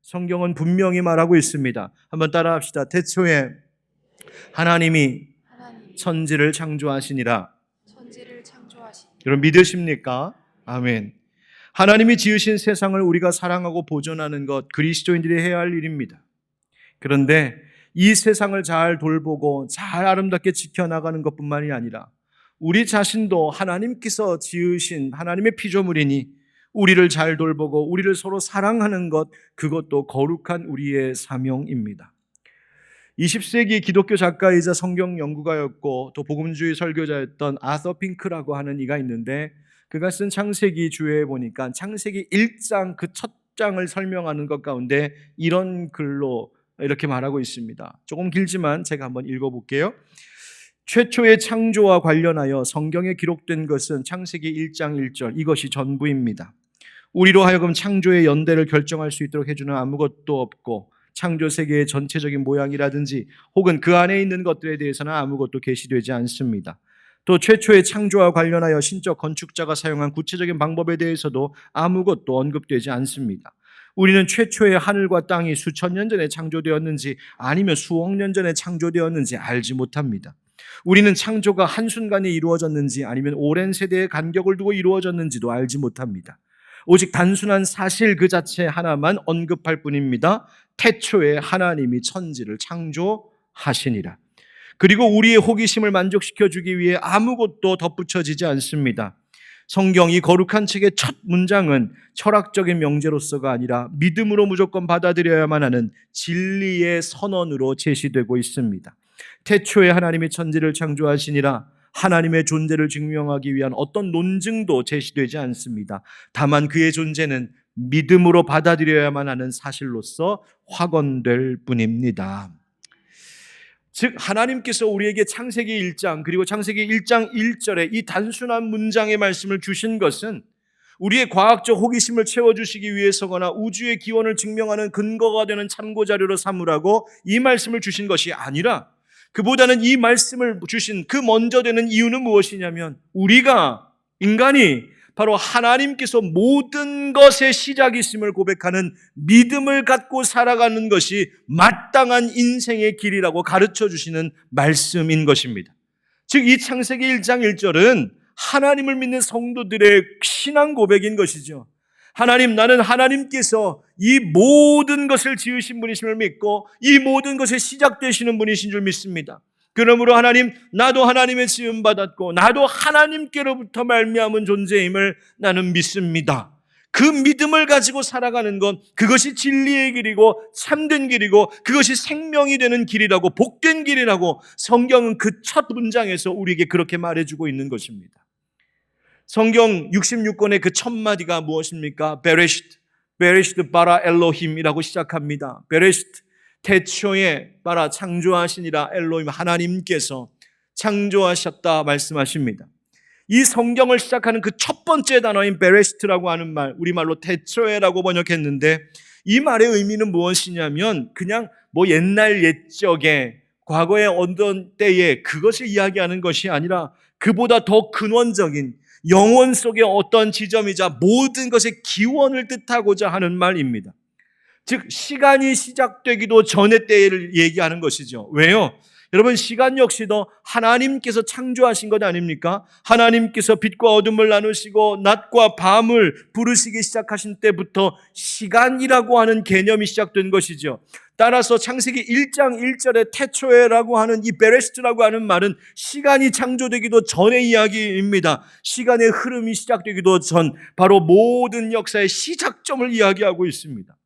성경은 분명히 말하고 있습니다. 한번 따라합시다. 태초에 하나님이 천지를 창조하시니라. 여러분 믿으십니까? 아멘. 하나님이 지으신 세상을 우리가 사랑하고 보존하는 것, 그리스도인들이 해야 할 일입니다. 그런데 이 세상을 잘 돌보고 잘 아름답게 지켜나가는 것뿐만이 아니라 우리 자신도 하나님께서 지으신 하나님의 피조물이니 우리를 잘 돌보고 우리를 서로 사랑하는 것, 그것도 거룩한 우리의 사명입니다. 20세기 기독교 작가이자 성경 연구가였고 또 복음주의 설교자였던 아서 핑크라고 하는 이가 있는데, 그가 쓴 창세기 주에 보니까 창세기 1장 그 첫 장을 설명하는 것 가운데 이런 글로 이렇게 말하고 있습니다. 조금 길지만 제가 한번 읽어볼게요. 최초의 창조와 관련하여 성경에 기록된 것은 창세기 1장 1절, 이것이 전부입니다. 우리로 하여금 창조의 연대를 결정할 수 있도록 해주는 아무것도 없고 창조 세계의 전체적인 모양이라든지 혹은 그 안에 있는 것들에 대해서는 아무것도 계시되지 않습니다. 또 최초의 창조와 관련하여 신적 건축자가 사용한 구체적인 방법에 대해서도 아무것도 언급되지 않습니다. 우리는 최초의 하늘과 땅이 수천 년 전에 창조되었는지 아니면 수억 년 전에 창조되었는지 알지 못합니다. 우리는 창조가 한순간에 이루어졌는지 아니면 오랜 세대의 간격을 두고 이루어졌는지도 알지 못합니다. 오직 단순한 사실 그 자체 하나만 언급할 뿐입니다. 태초에 하나님이 천지를 창조하시니라. 그리고 우리의 호기심을 만족시켜주기 위해 아무것도 덧붙여지지 않습니다. 성경 이 거룩한 책의 첫 문장은 철학적인 명제로서가 아니라 믿음으로 무조건 받아들여야만 하는 진리의 선언으로 제시되고 있습니다. 태초에 하나님이 천지를 창조하시니라. 하나님의 존재를 증명하기 위한 어떤 논증도 제시되지 않습니다. 다만 그의 존재는 믿음으로 받아들여야만 하는 사실로서 확언될 뿐입니다. 즉 하나님께서 우리에게 창세기 1장 그리고 창세기 1장 1절에 이 단순한 문장의 말씀을 주신 것은 우리의 과학적 호기심을 채워주시기 위해서거나 우주의 기원을 증명하는 근거가 되는 참고자료로 삼으라고 이 말씀을 주신 것이 아니라, 그보다는 이 말씀을 주신 그 먼저 되는 이유는 무엇이냐면 우리가 인간이 바로 하나님께서 모든 것의 시작이 있음을 고백하는 믿음을 갖고 살아가는 것이 마땅한 인생의 길이라고 가르쳐 주시는 말씀인 것입니다. 즉 이 창세기 1장 1절은 하나님을 믿는 성도들의 신앙 고백인 것이죠. 하나님, 나는 하나님께서 이 모든 것을 지으신 분이심을 믿고 이 모든 것의 시작되시는 분이신 줄 믿습니다. 그러므로 하나님, 나도 하나님의 지음 받았고 나도 하나님께로부터 말미암은 존재임을 나는 믿습니다. 그 믿음을 가지고 살아가는 것, 그것이 진리의 길이고 참된 길이고 그것이 생명이 되는 길이라고, 복된 길이라고 성경은 그 첫 문장에서 우리에게 그렇게 말해주고 있는 것입니다. 성경 66권의 그 첫 마디가 무엇입니까? 베레시트 바라 엘로힘이라고 시작합니다. 베레시트, 태초에 바라 창조하시니라. 엘로힘, 하나님께서 창조하셨다 말씀하십니다. 이 성경을 시작하는 그 첫 번째 단어인 베레시트라고 하는 말, 우리말로 태초에라고 번역했는데 이 말의 의미는 무엇이냐면 그냥 옛날 옛적에 과거의 어떤 때에 그것을 이야기하는 것이 아니라 그보다 더 근원적인 영혼 속의 어떤 지점이자 모든 것의 기원을 뜻하고자 하는 말입니다. 즉 시간이 시작되기도 전의 때를 얘기하는 것이죠. 왜요? 여러분, 시간 역시도 하나님께서 창조하신 것 아닙니까? 하나님께서 빛과 어둠을 나누시고 낮과 밤을 부르시기 시작하신 때부터 시간이라고 하는 개념이 시작된 것이죠. 따라서 창세기 1장 1절에 태초에라고 하는 이 베레시트라고 하는 말은 시간이 창조되기도 전의 이야기입니다. 시간의 흐름이 시작되기도 전, 바로 모든 역사의 시작점을 이야기하고 있습니다.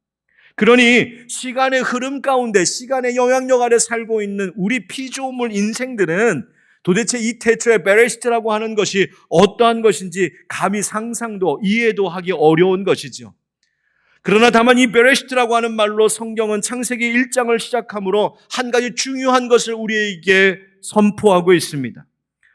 그러니 시간의 흐름 가운데 시간의 영향력 아래 살고 있는 우리 피조물 인생들은 도대체 이 태초의 베레시트라고 하는 것이 어떠한 것인지 감히 상상도 이해도 하기 어려운 것이죠. 그러나 다만 이 베레시트라고 하는 말로 성경은 창세기 1장을 시작하므로 한 가지 중요한 것을 우리에게 선포하고 있습니다.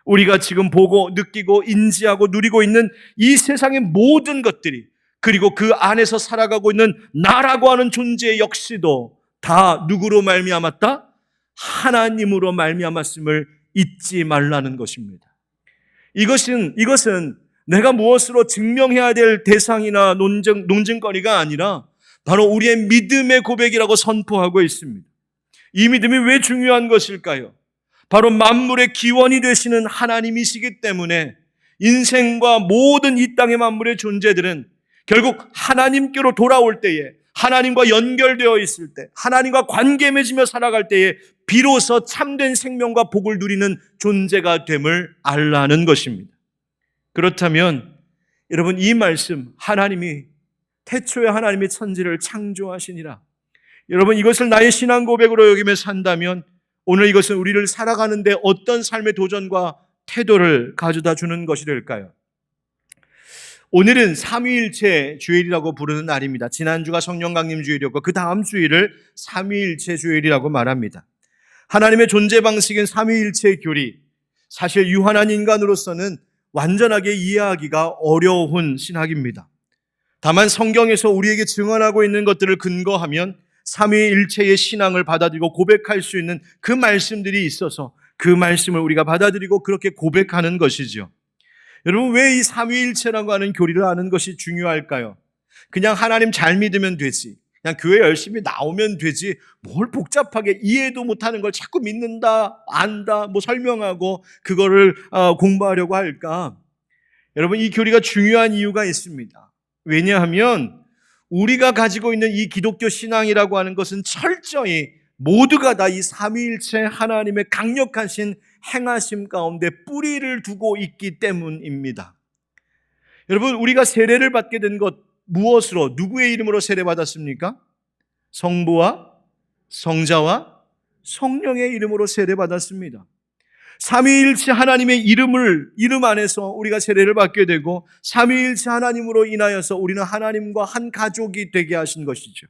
우리가 지금 보고 느끼고 인지하고 누리고 있는 이 세상의 모든 것들이, 그리고 그 안에서 살아가고 있는 나라고 하는 존재 역시도 다 누구로 말미암았다? 하나님으로 말미암았음을 잊지 말라는 것입니다. 이것은 내가 무엇으로 증명해야 될 대상이나 논증거리가 아니라 바로 우리의 믿음의 고백이라고 선포하고 있습니다. 이 믿음이 왜 중요한 것일까요? 바로 만물의 기원이 되시는 하나님이시기 때문에 인생과 모든 이 땅의 만물의 존재들은 결국 하나님께로 돌아올 때에, 하나님과 연결되어 있을 때, 하나님과 관계 맺으며 살아갈 때에 비로소 참된 생명과 복을 누리는 존재가 됨을 알라는 것입니다. 그렇다면 여러분, 이 말씀, 하나님이 태초에 하나님이 천지를 창조하시니라, 여러분 이것을 나의 신앙 고백으로 여기며 산다면 오늘 이것은 우리를 살아가는데 어떤 삶의 도전과 태도를 가져다 주는 것이 될까요? 오늘은 삼위일체 주일이라고 부르는 날입니다. 지난주가 성령 강림 주일이었고 그 다음 주일을 삼위일체 주일이라고 말합니다. 하나님의 존재 방식인 삼위일체 교리, 사실 유한한 인간으로서는 완전하게 이해하기가 어려운 신학입니다. 다만 성경에서 우리에게 증언하고 있는 것들을 근거하면 삼위일체의 신앙을 받아들이고 고백할 수 있는 그 말씀들이 있어서 그 말씀을 우리가 받아들이고 그렇게 고백하는 것이죠. 여러분, 왜 이 삼위일체라고 하는 교리를 아는 것이 중요할까요? 그냥 하나님 잘 믿으면 되지, 그냥 교회 열심히 나오면 되지, 뭘 복잡하게 이해도 못하는 걸 자꾸 믿는다, 안다, 설명하고 그거를 공부하려고 할까? 여러분, 이 교리가 중요한 이유가 있습니다. 왜냐하면 우리가 가지고 있는 이 기독교 신앙이라고 하는 것은 철저히 모두가 다 이 삼위일체 하나님의 강력하신 행하심 가운데 뿌리를 두고 있기 때문입니다. 여러분, 우리가 세례를 받게 된 것 무엇으로, 누구의 이름으로 세례받았습니까? 성부와 성자와 성령의 이름으로 세례받았습니다. 삼위일체 하나님의 이름 안에서 우리가 세례를 받게 되고 삼위일체 하나님으로 인하여서 우리는 하나님과 한 가족이 되게 하신 것이죠.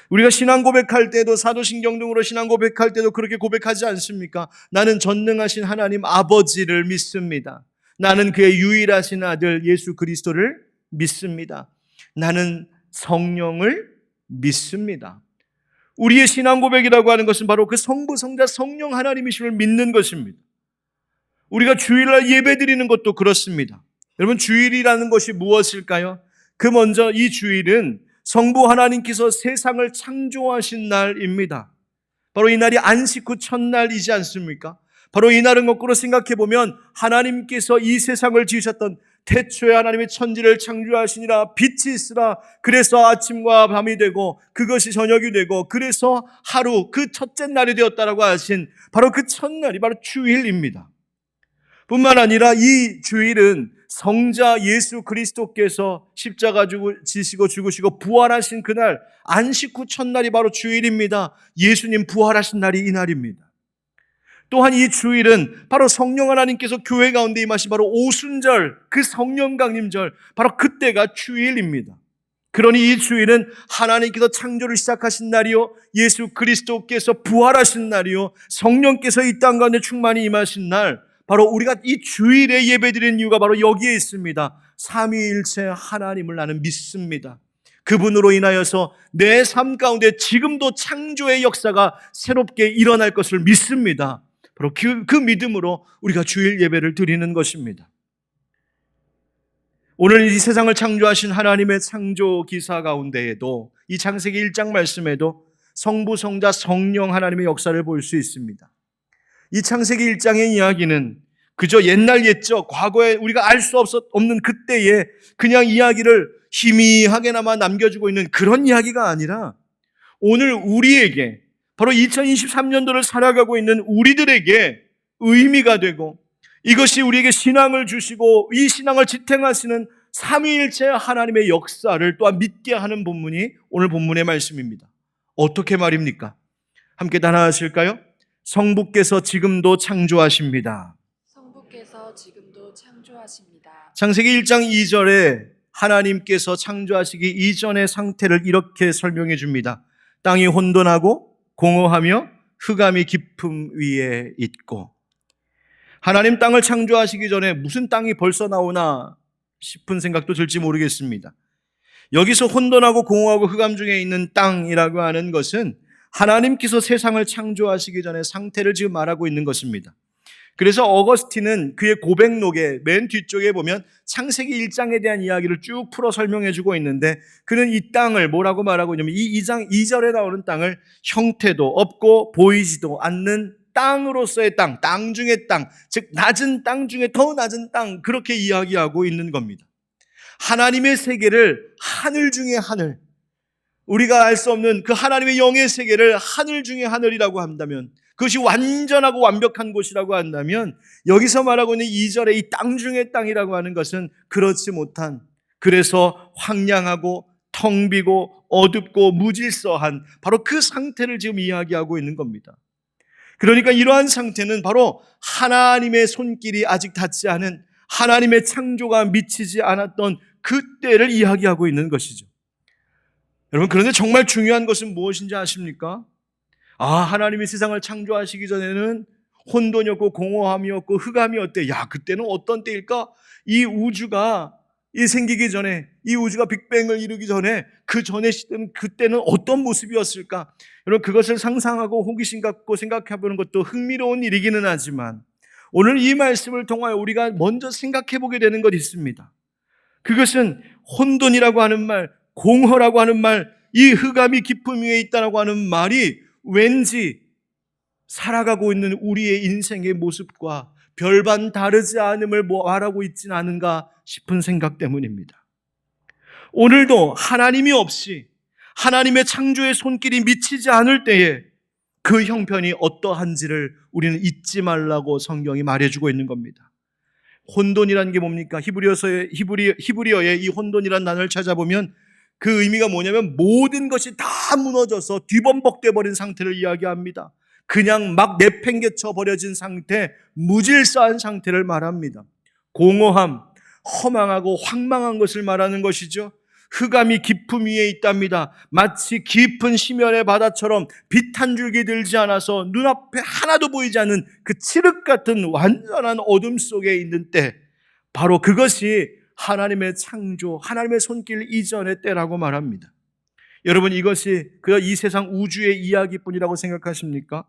우리가 신앙 고백할 때도, 사도신경 등으로 신앙 고백할 때도 그렇게 고백하지 않습니까? 나는 전능하신 하나님 아버지를 믿습니다. 나는 그의 유일하신 아들 예수 그리스도를 믿습니다. 나는 성령을 믿습니다. 우리의 신앙 고백이라고 하는 것은 바로 그 성부, 성자, 성령 하나님이심을 믿는 것입니다. 우리가 주일날 예배 드리는 것도 그렇습니다. 여러분, 주일이라는 것이 무엇일까요? 그 먼저 이 주일은 성부 하나님께서 세상을 창조하신 날입니다. 바로 이 날이 안식 후 첫날이지 않습니까? 바로 이 날은 거꾸로 생각해 보면 하나님께서 이 세상을 지으셨던, 태초에 하나님의 천지를 창조하시니라 빛이 있으라, 그래서 아침과 밤이 되고 그것이 저녁이 되고 그래서 하루, 그 첫째 날이 되었다라고 하신 바로 그 첫날이 바로 주일입니다. 뿐만 아니라 이 주일은 성자 예수 그리스도께서 십자가 지시고 죽으시고 부활하신 그날, 안식 후 첫날이 바로 주일입니다. 예수님 부활하신 날이 이 날입니다. 또한 이 주일은 바로 성령 하나님께서 교회 가운데 임하신 바로 오순절, 그 성령 강림절, 바로 그때가 주일입니다. 그러니 이 주일은 하나님께서 창조를 시작하신 날이요, 예수 그리스도께서 부활하신 날이요, 성령께서 이 땅 가운데 충만히 임하신 날, 바로 우리가 이 주일에 예배드리는 이유가 바로 여기에 있습니다. 삼위일체 하나님을 나는 믿습니다. 그분으로 인하여서 내 삶 가운데 지금도 창조의 역사가 새롭게 일어날 것을 믿습니다. 바로 그 믿음으로 우리가 주일 예배를 드리는 것입니다. 오늘 이 세상을 창조하신 하나님의 창조 기사 가운데에도, 이 창세기 1장 말씀에도 성부, 성자, 성령 하나님의 역사를 볼 수 있습니다. 이 창세기 1장의 이야기는 그저 옛날 옛적, 과거에 우리가 알 수 없는 그때에 그냥 이야기를 희미하게나마 남겨주고 있는 그런 이야기가 아니라 오늘 우리에게, 바로 2023년도를 살아가고 있는 우리들에게 의미가 되고, 이것이 우리에게 신앙을 주시고 이 신앙을 지탱하시는 삼위일체 하나님의 역사를 또한 믿게 하는 본문이 오늘 본문의 말씀입니다. 어떻게 말입니까? 함께 따라하실까요? 성부께서 지금도 창조하십니다. 성부께서 지금도 창조하십니다. 창세기 1장 2절에 하나님께서 창조하시기 이전의 상태를 이렇게 설명해 줍니다. 땅이 혼돈하고 공허하며 흑암이 깊음 위에 있고. 하나님 땅을 창조하시기 전에 무슨 땅이 벌써 나오나 싶은 생각도 들지 모르겠습니다. 여기서 혼돈하고 공허하고 흑암 중에 있는 땅이라고 하는 것은 하나님께서 세상을 창조하시기 전에 상태를 지금 말하고 있는 것입니다. 그래서 어거스틴은 그의 고백록의 맨 뒤쪽에 보면 창세기 1장에 대한 이야기를 쭉 풀어 설명해 주고 있는데, 그는 이 땅을 뭐라고 말하고 있냐면 이 2장 2절에 나오는 땅을 형태도 없고 보이지도 않는 땅으로서의 땅, 땅 중의 땅, 즉 낮은 땅 중에 더 낮은 땅, 그렇게 이야기하고 있는 겁니다. 하나님의 세계를 하늘 중에 하늘, 우리가 알 수 없는 그 하나님의 영의 세계를 하늘 중에 하늘이라고 한다면, 그것이 완전하고 완벽한 곳이라고 한다면, 여기서 말하고 있는 2절의 이 땅 중의 땅이라고 하는 것은 그렇지 못한, 그래서 황량하고 텅 비고 어둡고 무질서한 바로 그 상태를 지금 이야기하고 있는 겁니다. 그러니까 이러한 상태는 바로 하나님의 손길이 아직 닿지 않은, 하나님의 창조가 미치지 않았던 그때를 이야기하고 있는 것이죠. 여러분, 그런데 정말 중요한 것은 무엇인지 아십니까? 하나님이 세상을 창조하시기 전에는 혼돈이었고 공허함이었고 흑암이었대. 그때는 어떤 때일까? 이 우주가 생기기 전에, 이 우주가 빅뱅을 이루기 전에, 그 전에 시대는 그때는 어떤 모습이었을까? 여러분, 그것을 상상하고 호기심 갖고 생각해 보는 것도 흥미로운 일이기는 하지만, 오늘 이 말씀을 통하여 우리가 먼저 생각해 보게 되는 것이 있습니다. 그것은 혼돈이라고 하는 말, 공허라고 하는 말, 이 흑암이 깊음 위에 있다라고 하는 말이 왠지 살아가고 있는 우리의 인생의 모습과 별반 다르지 않음을 말하고 있지는 않은가 싶은 생각 때문입니다. 오늘도 하나님이 없이 하나님의 창조의 손길이 미치지 않을 때에 그 형편이 어떠한지를 우리는 잊지 말라고 성경이 말해주고 있는 겁니다. 혼돈이라는 게 뭡니까? 히브리어의 이 혼돈이라는 단어를 찾아보면 그 의미가 뭐냐면 모든 것이 다 무너져서 뒤범벅돼 버린 상태를 이야기합니다. 그냥 막 내팽개쳐 버려진 상태, 무질서한 상태를 말합니다. 공허함, 허망하고 황망한 것을 말하는 것이죠. 흑암이 깊음 위에 있답니다. 마치 깊은 심연의 바다처럼 빛 한 줄기 들지 않아서 눈앞에 하나도 보이지 않는 그 칠흑 같은 완전한 어둠 속에 있는 때, 바로 그것이 하나님의 창조, 하나님의 손길 이전의 때라고 말합니다. 여러분, 이것이 이 세상 우주의 이야기뿐이라고 생각하십니까?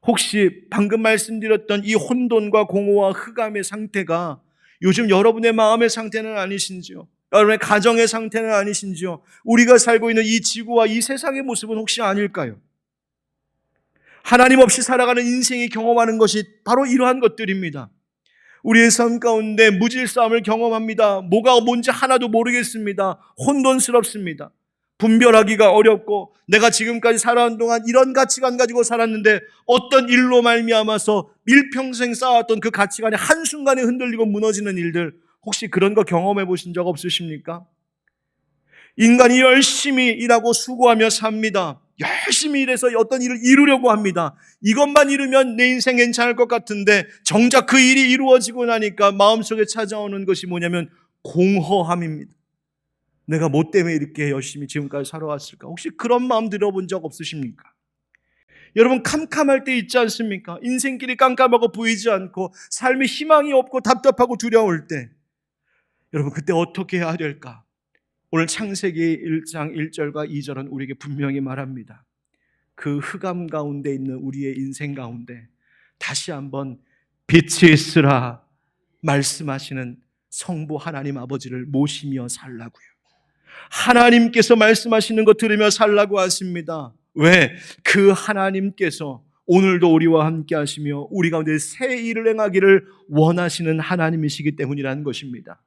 혹시 방금 말씀드렸던 이 혼돈과 공허와 흑암의 상태가 요즘 여러분의 마음의 상태는 아니신지요? 여러분의 가정의 상태는 아니신지요? 우리가 살고 있는 이 지구와 이 세상의 모습은 혹시 아닐까요? 하나님 없이 살아가는 인생이 경험하는 것이 바로 이러한 것들입니다. 우리의 삶 가운데 무질서함을 경험합니다. 뭐가 뭔지 하나도 모르겠습니다. 혼돈스럽습니다. 분별하기가 어렵고, 내가 지금까지 살아온 동안 이런 가치관 가지고 살았는데 어떤 일로 말미암아서 일평생 쌓았던 그 가치관이 한순간에 흔들리고 무너지는 일들, 혹시 그런 거 경험해 보신 적 없으십니까? 인간이 열심히 일하고 수고하며 삽니다. 열심히 일해서 어떤 일을 이루려고 합니다. 이것만 이루면 내 인생 괜찮을 것 같은데 정작 그 일이 이루어지고 나니까 마음속에 찾아오는 것이 뭐냐면 공허함입니다. 내가 뭐 때문에 이렇게 열심히 지금까지 살아왔을까? 혹시 그런 마음 들어본 적 없으십니까? 여러분, 캄캄할 때 있지 않습니까? 인생길이 깜깜하고 보이지 않고 삶에 희망이 없고 답답하고 두려울 때, 여러분, 그때 어떻게 해야 될까? 오늘 창세기 1장 1절과 2절은 우리에게 분명히 말합니다. 그 흑암 가운데 있는 우리의 인생 가운데 다시 한번 빛이 있으라 말씀하시는 성부 하나님 아버지를 모시며 살라고요. 하나님께서 말씀하시는 거 들으며 살라고 하십니다. 왜? 그 하나님께서 오늘도 우리와 함께 하시며 우리 가운데 새 일을 행하기를 원하시는 하나님이시기 때문이라는 것입니다.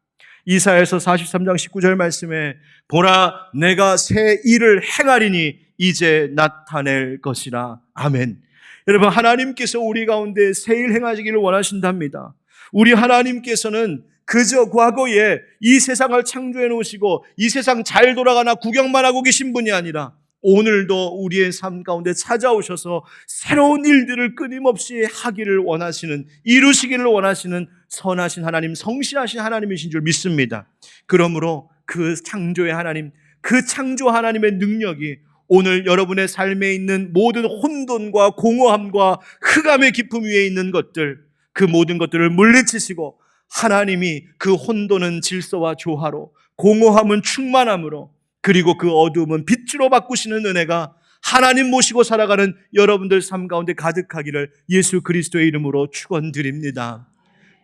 이사야서 43장 19절 말씀에 보라, 내가 새 일을 행하리니 이제 나타낼 것이라. 아멘. 여러분, 하나님께서 우리 가운데 새 일 행하시기를 원하신답니다. 우리 하나님께서는 그저 과거에 이 세상을 창조해 놓으시고 이 세상 잘 돌아가나 구경만 하고 계신 분이 아니라 오늘도 우리의 삶 가운데 찾아오셔서 새로운 일들을 끊임없이 하기를 원하시는, 이루시기를 원하시는 선하신 하나님, 성실하신 하나님이신 줄 믿습니다. 그러므로 그 창조의 하나님, 그 창조 하나님의 능력이 오늘 여러분의 삶에 있는 모든 혼돈과 공허함과 흑암의 깊음 위에 있는 것들, 그 모든 것들을 물리치시고 하나님이 그 혼돈은 질서와 조화로, 공허함은 충만함으로, 그리고 그 어두움은 빛으로 바꾸시는 은혜가 하나님 모시고 살아가는 여러분들 삶 가운데 가득하기를 예수 그리스도의 이름으로 축원드립니다.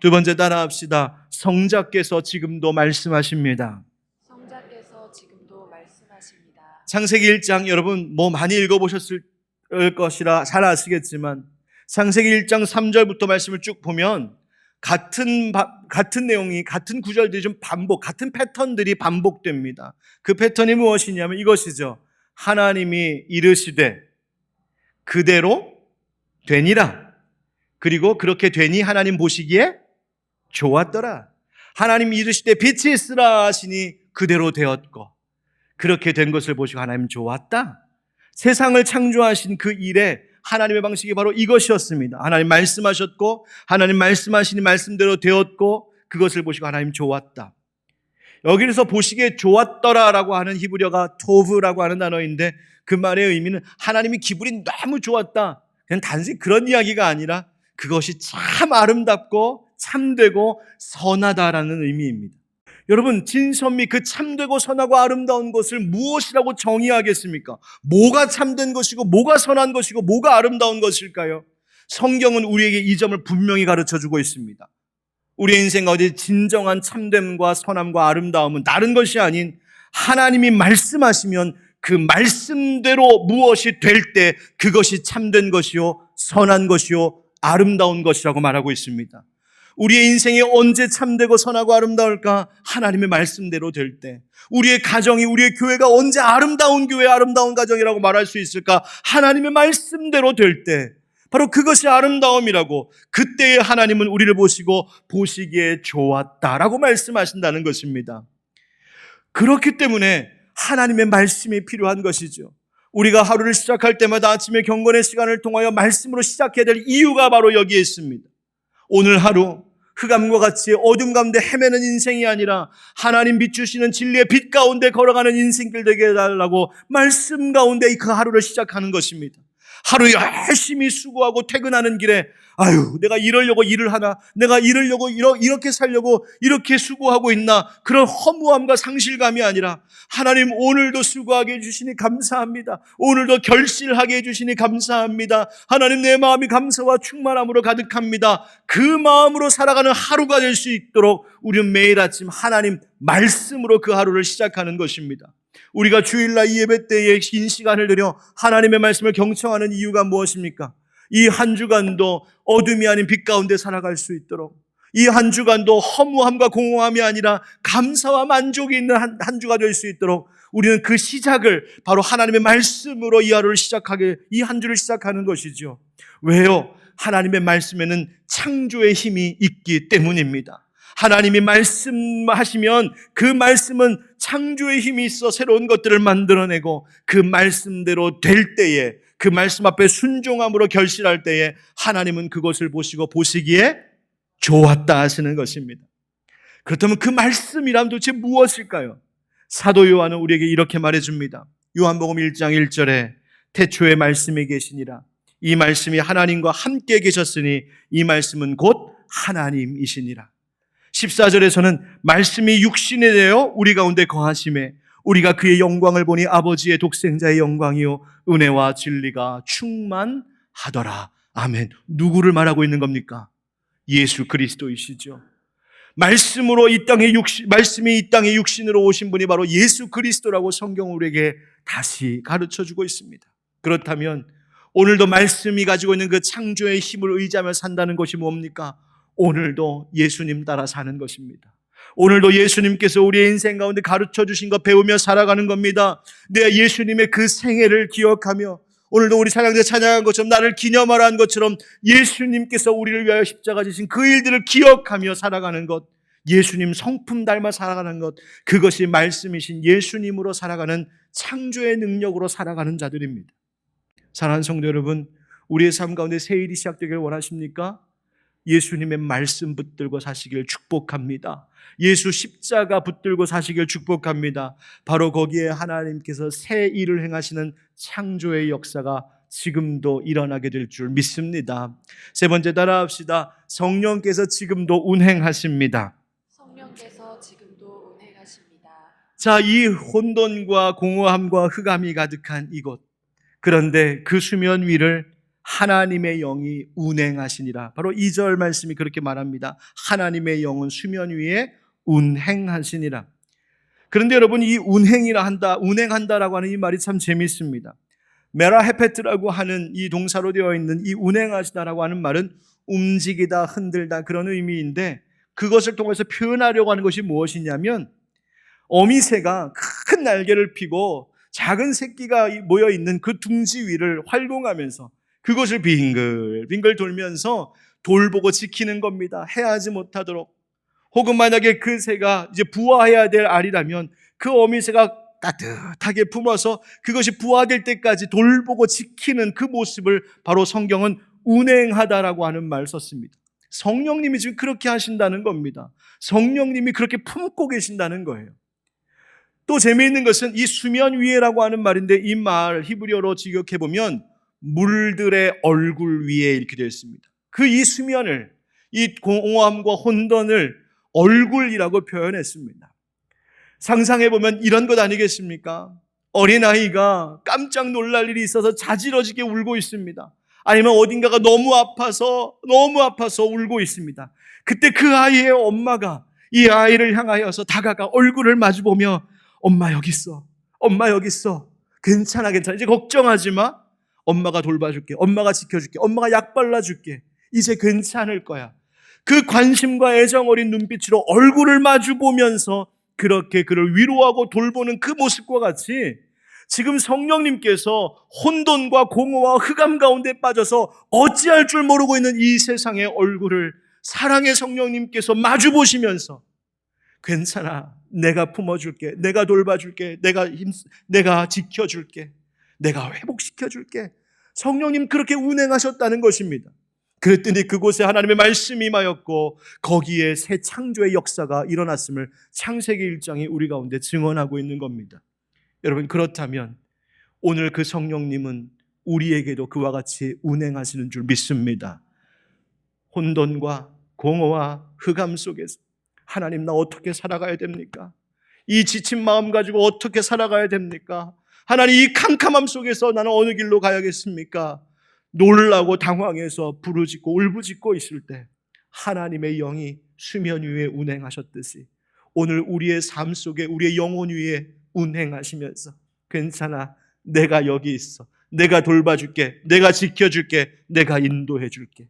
두 번째 따라합시다. 성자께서 지금도 말씀하십니다. 성자께서 지금도 말씀하십니다. 창세기 1장 여러분 많이 읽어보셨을 것이라 잘 아시겠지만 창세기 1장 3절부터 말씀을 쭉 보면 같은 내용이 같은 구절들이 좀 같은 패턴들이 반복됩니다. 그 패턴이 무엇이냐면 이것이죠. 하나님이 이르시되 그대로 되니라. 그리고 그렇게 되니 하나님 보시기에 좋았더라. 하나님 이르시되 빛이 있으라 하시니 그대로 되었고 그렇게 된 것을 보시고 하나님 좋았다. 세상을 창조하신 그 일에 하나님의 방식이 바로 이것이었습니다. 하나님 말씀하셨고 하나님 말씀하시니 말씀대로 되었고 그것을 보시고 하나님 좋았다. 여기서 보시기에 좋았더라라고 하는 히브리어가 토브라고 하는 단어인데 그 말의 의미는 하나님이 기분이 너무 좋았다. 그냥 단순히 그런 이야기가 아니라 그것이 참 아름답고 참되고 선하다라는 의미입니다. 여러분 진선미 그 참되고 선하고 아름다운 것을 무엇이라고 정의하겠습니까? 뭐가 참된 것이고 뭐가 선한 것이고 뭐가 아름다운 것일까요? 성경은 우리에게 이 점을 분명히 가르쳐주고 있습니다. 우리의 인생 가운데 진정한 참됨과 선함과 아름다움은 다른 것이 아닌 하나님이 말씀하시면 그 말씀대로 무엇이 될 때 그것이 참된 것이요 선한 것이요 아름다운 것이라고 말하고 있습니다. 우리의 인생이 언제 참되고 선하고 아름다울까? 하나님의 말씀대로 될 때. 우리의 가정이 우리의 교회가 언제 아름다운 교회 아름다운 가정이라고 말할 수 있을까? 하나님의 말씀대로 될 때. 바로 그것이 아름다움이라고 그때에 하나님은 우리를 보시고 보시기에 좋았다라고 말씀하신다는 것입니다. 그렇기 때문에 하나님의 말씀이 필요한 것이죠. 우리가 하루를 시작할 때마다 아침에 경건의 시간을 통하여 말씀으로 시작해야 될 이유가 바로 여기에 있습니다. 오늘 하루 흑암과 같이 어둠 가운데 헤매는 인생이 아니라 하나님 비추시는 진리의 빛 가운데 걸어가는 인생길 되게 해달라고 말씀 가운데 그 하루를 시작하는 것입니다. 하루 열심히 수고하고 퇴근하는 길에 내가 이러려고 일을 하나? 내가 이러려고 이렇게 살려고 이렇게 수고하고 있나? 그런 허무함과 상실감이 아니라 하나님 오늘도 수고하게 해주시니 감사합니다. 오늘도 결실하게 해주시니 감사합니다. 하나님 내 마음이 감사와 충만함으로 가득합니다. 그 마음으로 살아가는 하루가 될 수 있도록 우리는 매일 아침 하나님 말씀으로 그 하루를 시작하는 것입니다. 우리가 주일날 이 예배 때에 긴 시간을 들여 하나님의 말씀을 경청하는 이유가 무엇입니까? 이 한 주간도 어둠이 아닌 빛 가운데 살아갈 수 있도록, 이 한 주간도 허무함과 공허함이 아니라 감사와 만족이 있는 한 주가 될 수 있도록 우리는 그 시작을 바로 하나님의 말씀으로 이 하루를 이 한 주를 시작하는 것이죠. 왜요? 하나님의 말씀에는 창조의 힘이 있기 때문입니다. 하나님이 말씀하시면 그 말씀은 창조의 힘이 있어 새로운 것들을 만들어내고 그 말씀대로 될 때에 그 말씀 앞에 순종함으로 결실할 때에 하나님은 그것을 보시고 보시기에 좋았다 하시는 것입니다. 그렇다면 그 말씀이란 도대체 무엇일까요? 사도 요한은 우리에게 이렇게 말해줍니다. 요한복음 1장 1절에 태초에 말씀이 계시니라. 이 말씀이 하나님과 함께 계셨으니 이 말씀은 곧 하나님이시니라. 14절에서는 말씀이 육신이 되어 우리 가운데 거하심에 우리가 그의 영광을 보니 아버지의 독생자의 영광이요 은혜와 진리가 충만하더라. 아멘. 누구를 말하고 있는 겁니까? 예수 그리스도이시죠. 말씀이 이 땅에 육신으로 오신 분이 바로 예수 그리스도라고 성경 우리에게 다시 가르쳐주고 있습니다. 그렇다면 오늘도 말씀이 가지고 있는 그 창조의 힘을 의지하며 산다는 것이 뭡니까? 오늘도 예수님 따라 사는 것입니다. 오늘도 예수님께서 우리의 인생 가운데 가르쳐 주신 것 배우며 살아가는 겁니다. 내 예수님의 그 생애를 기억하며 오늘도 우리 찬양대 찬양한 것처럼 나를 기념하라는 것처럼 예수님께서 우리를 위하여 십자가 지신 그 일들을 기억하며 살아가는 것, 예수님 성품 닮아 살아가는 것, 그것이 말씀이신 예수님으로 살아가는 창조의 능력으로 살아가는 자들입니다. 사랑하는 성도 여러분, 우리의 삶 가운데 새 일이 시작되기를 원하십니까? 예수님의 말씀 붙들고 사시길 축복합니다. 예수 십자가 붙들고 사시길 축복합니다. 바로 거기에 하나님께서 새 일을 행하시는 창조의 역사가 지금도 일어나게 될 줄 믿습니다. 세 번째 따라합시다. 성령께서 지금도 운행하십니다. 성령께서 지금도 운행하십니다. 자, 이 혼돈과 공허함과 흑암이 가득한 이곳, 그런데 그 수면 위를 하나님의 영이 운행하시니라. 바로 2절 말씀이 그렇게 말합니다. 하나님의 영은 수면 위에 운행하시니라. 그런데 여러분, 이 운행한다라고 하는 이 말이 참 재미있습니다. 메라헤페트라고 하는 이 동사로 되어 있는 이 운행하시다라고 하는 말은 움직이다, 흔들다 그런 의미인데, 그것을 통해서 표현하려고 하는 것이 무엇이냐면, 어미새가 큰 날개를 펴고 작은 새끼가 모여있는 그 둥지 위를 활공하면서 그것을 빙글빙글 돌면서 돌보고 지키는 겁니다. 해하지 못하도록. 혹은 만약에 그 새가 이제 부화해야 될 알이라면 그 어미새가 따뜻하게 품어서 그것이 부화될 때까지 돌보고 지키는 그 모습을 바로 성경은 운행하다라고 하는 말을 썼습니다. 성령님이 지금 그렇게 하신다는 겁니다. 성령님이 그렇게 품고 계신다는 거예요. 또 재미있는 것은 이 수면 위에라고 하는 말인데, 이 말 히브리어로 직역해보면 물들의 얼굴 위에 이렇게 되어 있습니다. 그 이 수면을, 이 공허함과 혼돈을 얼굴이라고 표현했습니다. 상상해보면 이런 것 아니겠습니까? 어린아이가 깜짝 놀랄 일이 있어서 자지러지게 울고 있습니다. 아니면 어딘가가 너무 아파서 울고 있습니다. 그때 그 아이의 엄마가 이 아이를 향하여서 다가가 얼굴을 마주보며 엄마 여기 있어. 엄마 여기 있어. 괜찮아. 이제 걱정하지 마. 엄마가 돌봐줄게. 엄마가 지켜줄게. 엄마가 약 발라줄게. 이제 괜찮을 거야. 그 관심과 애정 어린 눈빛으로 얼굴을 마주보면서 그렇게 그를 위로하고 돌보는 그 모습과 같이 지금 성령님께서 혼돈과 공허와 흑암 가운데 빠져서 어찌할 줄 모르고 있는 이 세상의 얼굴을 사랑의 성령님께서 마주보시면서 괜찮아. 내가 품어줄게. 내가 돌봐줄게. 내가 지켜줄게. 내가 회복시켜줄게. 성령님 그렇게 운행하셨다는 것입니다. 그랬더니 그곳에 하나님의 말씀이 임하였고 거기에 새 창조의 역사가 일어났음을 창세기 1장이 우리 가운데 증언하고 있는 겁니다. 여러분, 그렇다면 오늘 그 성령님은 우리에게도 그와 같이 운행하시는 줄 믿습니다. 혼돈과 공허와 흑암 속에서 하나님, 나 어떻게 살아가야 됩니까? 이 지친 마음 가지고 어떻게 살아가야 됩니까? 하나님, 이 캄캄함 속에서 나는 어느 길로 가야겠습니까? 놀라고 당황해서 부르짖고 울부짖고 있을 때 하나님의 영이 수면 위에 운행하셨듯이 오늘 우리의 삶 속에 우리의 영혼 위에 운행하시면서 괜찮아, 내가 여기 있어. 내가 돌봐줄게. 내가 지켜줄게. 내가 인도해줄게.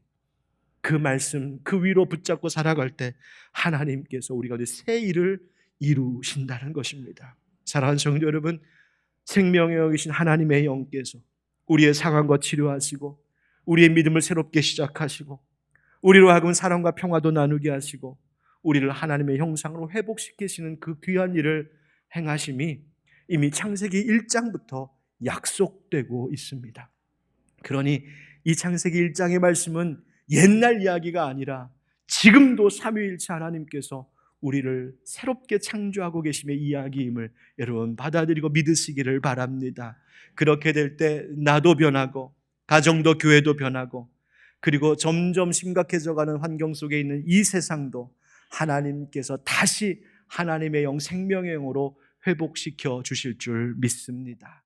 그 말씀, 그 위로 붙잡고 살아갈 때 하나님께서 우리 가운데 새 일을 이루신다는 것입니다. 사랑하는 성도 여러분, 생명의 영이신 하나님의 영께서 우리의 상황과 치료하시고 우리의 믿음을 새롭게 시작하시고 우리로 하여금 사랑과 평화도 나누게 하시고 우리를 하나님의 형상으로 회복시키시는 그 귀한 일을 행하심이 이미 창세기 1장부터 약속되고 있습니다. 그러니 이 창세기 1장의 말씀은 옛날 이야기가 아니라 지금도 삼위일체 하나님께서 우리를 새롭게 창조하고 계심의 이야기임을 여러분 받아들이고 믿으시기를 바랍니다. 그렇게 될 때 나도 변하고 가정도 교회도 변하고 그리고 점점 심각해져가는 환경 속에 있는 이 세상도 하나님께서 다시 하나님의 영, 생명의 영으로 회복시켜 주실 줄 믿습니다.